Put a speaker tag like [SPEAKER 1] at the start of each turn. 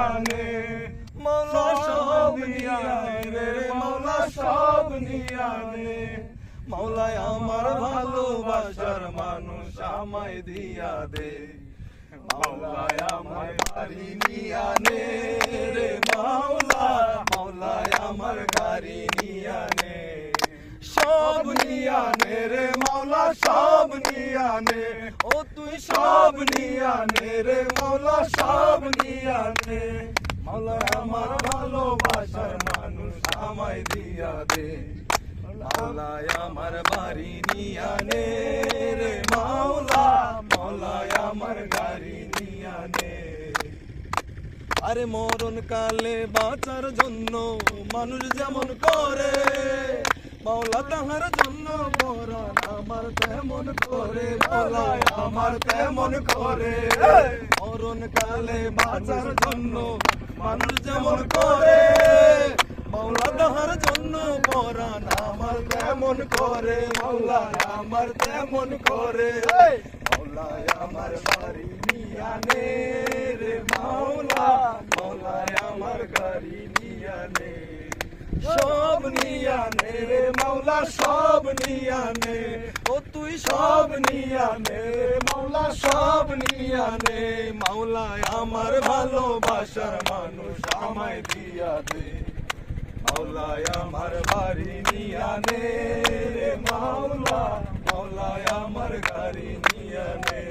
[SPEAKER 1] নিয়ানে মাওলা সব নিয়ানে রে মাওলা সব নিয়ানে মাওলায় আমার ভালোবাসার মানুষ আমায় দিয়া দে মাওলায় আমার গাড়ি নিয়ানে রে মাওলা মাওলায় আমার গাড়ি নিয়ানে সব নিয়ানে রে মাওলা সব নিয়ানে ও তুই সব নিয়ানে রে মাওলা সব নিয়ানে মাওলায় আমার ভালোবাসার মানুষ আমায় দিয়া দে মাওলায় আমার বাড়ি নিয়ানে রে মাওলা মাওলায় আমার গাড়ি নিয়ানে আরে মরণ কালে বাঁচার জন্য মানুষ যেমন করে মাওলা তাহার জন্য পরাণ আমার তেমন করে মাওলায় আমার তেমন করে মরণ কালে বাঁচার জন্য মানুষ যেমন করে মাওলা তাহার জন্য পরাণ আমার তেমন করে মাওলায় আমার তেমন করে মাওলায় আমার বাড়ি নিয়ানে রে মাওলা মাওলায় আমার গাড়ি নিয়ানে সব নিয়ানে রে মাওলা সব নিয়ানে ও তুই সব নিয়ানে মাওলা সব নিয়ানে মাওলায় আমার ভালোবাসার মানুষ আমায় দিয়া দে মাওলায় আমার বাড়ি নিয়ানে রে মাওলা মাওলায় আমার গাড়ি নিয়ানে